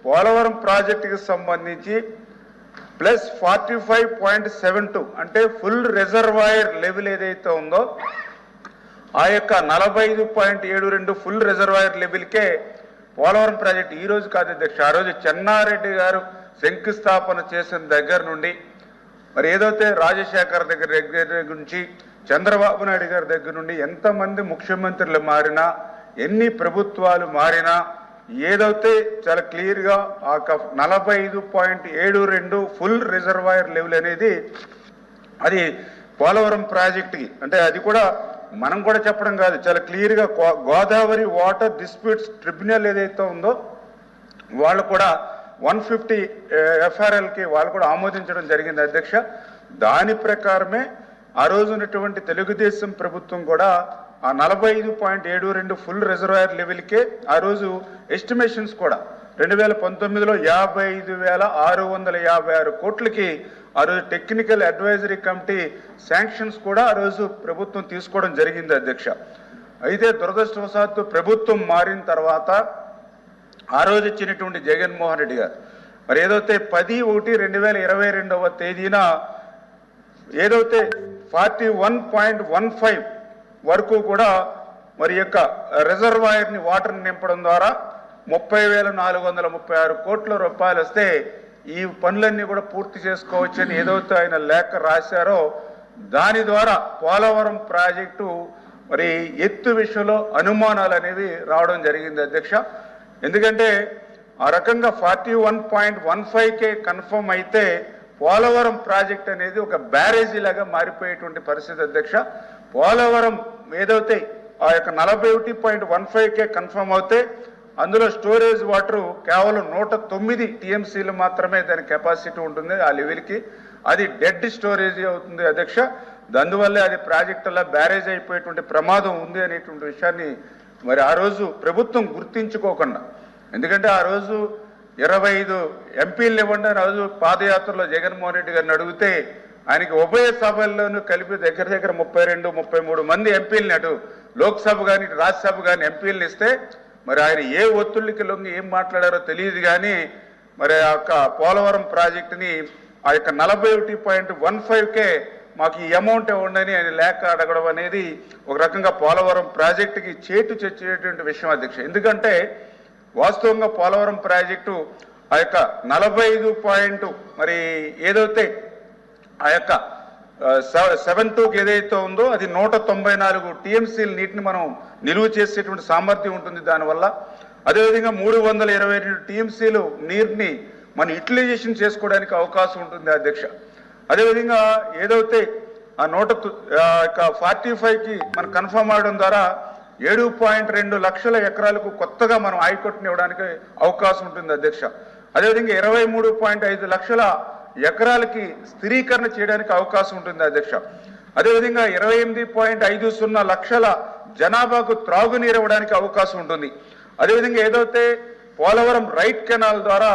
పోలవరం ప్రాజెక్టుకి సంబంధించి ప్లస్ 45.72 అంటే ఫుల్ రిజర్వాయర్ లెవెల్ ఏదైతే ఉందో ఆ యొక్క 45.72 ఫుల్ రిజర్వాయర్ లెవెల్కే పోలవరం ప్రాజెక్టు ఈ రోజు కాదు అధ్యక్ష, ఆ రోజు చెన్నారెడ్డి గారు శంకుస్థాపన చేసిన దగ్గర నుండి మరి ఏదైతే రాజశేఖర్ దగ్గర నుంచి చంద్రబాబు నాయుడు గారి దగ్గర నుండి ఎంతమంది ముఖ్యమంత్రులు మారినా ఎన్ని ప్రభుత్వాలు మారినా ఏదైతే చాలా క్లియర్గా ఆ 45.72 ఫుల్ రిజర్వాయర్ లెవెల్ అనేది అది పోలవరం ప్రాజెక్టుకి, అంటే అది కూడా మనం కూడా చెప్పడం కాదు, చాలా క్లియర్గా గోదావరి వాటర్ డిస్ప్యూట్స్ ట్రిబ్యునల్ ఏదైతే ఉందో వాళ్ళు కూడా 150 FRLకి వాళ్ళు కూడా ఆమోదించడం జరిగింది అధ్యక్ష. దాని ప్రకారమే ఆ రోజు ఉన్నటువంటి తెలుగుదేశం ప్రభుత్వం కూడా ఆ 45.72 ఫుల్ రిజర్వాయర్ లెవెల్కే ఆ రోజు ఎస్టిమేషన్స్ కూడా 2019లో 55,656 కోట్లకి ఆ రోజు టెక్నికల్ అడ్వైజరీ కమిటీ శాంక్షన్స్ కూడా ఆ రోజు ప్రభుత్వం తీసుకోవడం జరిగింది అధ్యక్ష. అయితే దురదృష్టవశాత్తు ప్రభుత్వం మారిన తర్వాత ఆ రోజు ఇచ్చినటువంటి జగన్మోహన్ రెడ్డి గారు మరి ఏదైతే 10/1/2022 తేదీన ఏదైతే 41.15 వరకు కూడా మరి యొక్క రిజర్వాయర్ని వాటర్ని నింపడం ద్వారా 30,436 కోట్ల రూపాయలు వస్తే ఈ పనులన్నీ కూడా పూర్తి చేసుకోవచ్చని ఏదైతే ఆయన లేఖ రాశారో దాని ద్వారా పోలవరం ప్రాజెక్టు మరి ఎత్తు విషయంలో అనుమానాలు అనేవి రావడం జరిగింది అధ్యక్ష. ఎందుకంటే ఆ రకంగా 41.15కే కన్ఫర్మ్ అయితే పోలవరం ప్రాజెక్ట్ అనేది ఒక బ్యారేజీ లాగా మారిపోయేటువంటి పరిస్థితి అధ్యక్ష. పోలవరం ఏదైతే ఆ యొక్క 41.15కే కన్ఫర్మ్ అవుతే అందులో స్టోరేజ్ వాటర్ కేవలం 109 TMCలు మాత్రమే దాని కెపాసిటీ ఉంటుంది ఆ లెవెల్కి, అది డెడ్ స్టోరేజ్ అవుతుంది అధ్యక్ష. అందువల్లే అది ప్రాజెక్టులా బ్యారేజ్ అయిపోయేటువంటి ప్రమాదం ఉంది అనేటువంటి విషయాన్ని మరి ఆ రోజు ప్రభుత్వం గుర్తించుకోకుండా, ఎందుకంటే ఆ రోజు 25 ఎంపీలు ఇవ్వండి ఆ రోజు పాదయాత్రలో జగన్మోహన్ రెడ్డి గారిని అడిగితే ఆయనకి ఉభయ సభల్లోనూ కలిపి దగ్గర 32-33 మంది ఎంపీలని అటు లోక్సభ కానీ ఇటు రాజ్యసభ కానీ ఎంపీలను ఇస్తే మరి ఆయన ఏ ఒత్తిళ్ళకి లొంగి ఏం మాట్లాడారో తెలియదు. కానీ మరి ఆ యొక్క పోలవరం ప్రాజెక్టుని ఆ యొక్క 41.15కే మాకు ఈ అమౌంట్ ఇవ్వండి ఆయన లేఖ అడగడం అనేది ఒక రకంగా పోలవరం ప్రాజెక్టుకి చేటు చచ్చేటువంటి విషయం అధ్యక్ష. ఎందుకంటే వాస్తవంగా పోలవరం ప్రాజెక్టు ఆ యొక్క 45 మరి ఏదైతే ఆ యొక్క 72కి ఏదైతే ఉందో అది 194 TMCల నీటిని మనం నిలువ చేసేటువంటి సామర్థ్యం ఉంటుంది దానివల్ల. అదేవిధంగా 322 TMCలు నీరుని మనం యూటిలైజేషన్ చేసుకోవడానికి అవకాశం ఉంటుంది అధ్యక్ష. అదేవిధంగా ఏదైతే ఆ 45కి మనం కన్ఫర్మ్ అవడం ద్వారా 7.2 లక్షల ఎకరాలకు కొత్తగా మనం ఆయకట్టుని ఇవ్వడానికి అవకాశం ఉంటుంది అధ్యక్ష. అదేవిధంగా 23.5 లక్షల ఎకరాలకి స్థిరీకరణ చేయడానికి అవకాశం ఉంటుంది అధ్యక్ష. అదేవిధంగా 28.50 లక్షల జనాభాకు త్రాగునీరు ఇవ్వడానికి అవకాశం ఉంటుంది. అదేవిధంగా ఏదైతే పోలవరం రైట్ కెనాల్ ద్వారా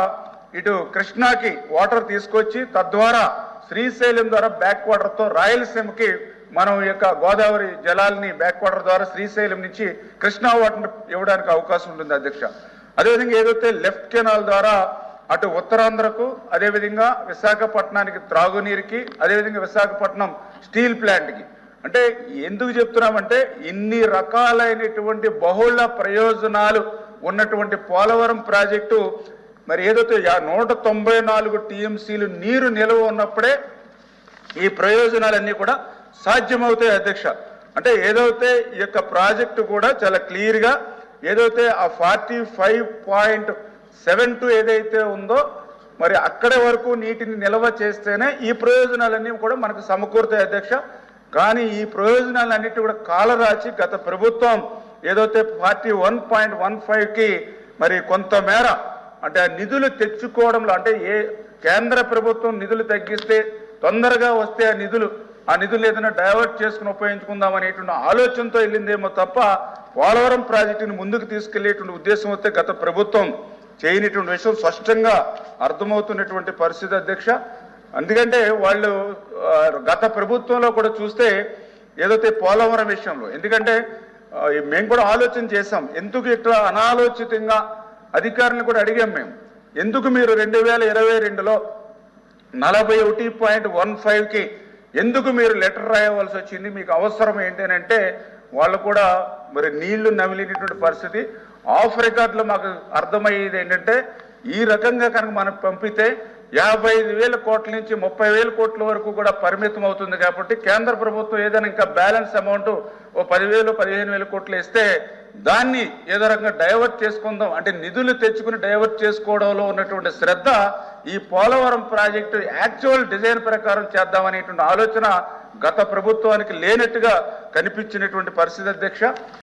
ఇటు కృష్ణాకి వాటర్ తీసుకొచ్చి తద్వారా శ్రీశైలం ద్వారా బ్యాక్ వాటర్తో రాయలసీమకి మనం యొక్క గోదావరి జలాల్ని బ్యాక్ వాటర్ ద్వారా శ్రీశైలం నుంచి కృష్ణా వాటర్ ఇవ్వడానికి అవకాశం ఉంటుంది అధ్యక్ష. అదేవిధంగా ఏదైతే లెఫ్ట్ కెనాల్ ద్వారా అటు ఉత్తరాంధ్రకు అదేవిధంగా విశాఖపట్నానికి త్రాగునీరుకి అదేవిధంగా విశాఖపట్నం స్టీల్ ప్లాంట్కి, అంటే ఎందుకు చెప్తున్నామంటే ఇన్ని రకాలైనటువంటి బహుళ ప్రయోజనాలు ఉన్నటువంటి పోలవరం ప్రాజెక్టు మరి ఏదైతే 194 TMCలు నీరు నిల్వ ఉన్నప్పుడే ఈ ప్రయోజనాలన్నీ కూడా సాధ్యమవుతాయి అధ్యక్ష. అంటే ఏదైతే ఈ యొక్క ప్రాజెక్టు కూడా చాలా క్లియర్గా ఏదైతే ఆ 45.72 ఏదైతే ఉందో మరి అక్కడి వరకు నీటిని నిల్వ చేస్తేనే ఈ ప్రయోజనాలన్నీ కూడా మనకు సమకూరుతాయి అధ్యక్ష. కానీ ఈ ప్రయోజనాలన్నిటి కూడా కాలరాచి గత ప్రభుత్వం ఏదైతే 41.15కి మరి కొంతమేర అంటే ఆ నిధులు తెచ్చుకోవడంలో, అంటే ఏ కేంద్ర ప్రభుత్వం నిధులు తగ్గిస్తే తొందరగా వస్తే ఆ నిధులు ఏదైనా డైవర్ట్ చేసుకుని ఉపయోగించుకుందాం అనేటువంటి ఆలోచనతో వెళ్ళిందేమో తప్ప పోలవరం ప్రాజెక్టుని ముందుకు తీసుకెళ్లేటువంటి ఉద్దేశం వస్తే గత ప్రభుత్వం చేయనటువంటి విషయం స్పష్టంగా అర్థమవుతున్నటువంటి పరిస్థితి అధ్యక్ష. ఎందుకంటే వాళ్ళు గత ప్రభుత్వంలో కూడా చూస్తే ఏదైతే పోలవరం విషయంలో, ఎందుకంటే మేము కూడా ఆలోచన చేశాం ఎందుకు ఇట్లా అనాలోచితంగా అధికారులను కూడా అడిగాం మేము ఎందుకు మీరు 2022లో 41.15కి ఎందుకు మీరు లెటర్ రాయవలసి వచ్చింది? మీకు అవసరం ఏంటంటే వాళ్ళు కూడా మరి నీళ్లు నమిలినటువంటి పరిస్థితి. ఆఫ్ రికార్డులో మాకు అర్థమయ్యేది ఏంటంటే ఈ రకంగా కనుక మనం పంపితే 55,000 కోట్ల నుంచి 30,000 కోట్ల వరకు కూడా పరిమితం అవుతుంది. కాబట్టి కేంద్ర ప్రభుత్వం ఏదైనా ఇంకా బ్యాలెన్స్ అమౌంట్ ఓ 10,000 15,000 కోట్లు ఇస్తే దాన్ని ఏదో రకంగా డైవర్ట్ చేసుకుందాం అంటే నిధులు తెచ్చుకుని డైవర్ట్ చేసుకోవడంలో ఉన్నటువంటి శ్రద్ధ ఈ పోలవరం ప్రాజెక్టు యాక్చువల్ డిజైన్ ప్రకారం చేద్దామనేటువంటి ఆలోచన గత ప్రభుత్వానికి లేనట్టుగా కనిపించినటువంటి పరిస్థితి అధ్యక్ష.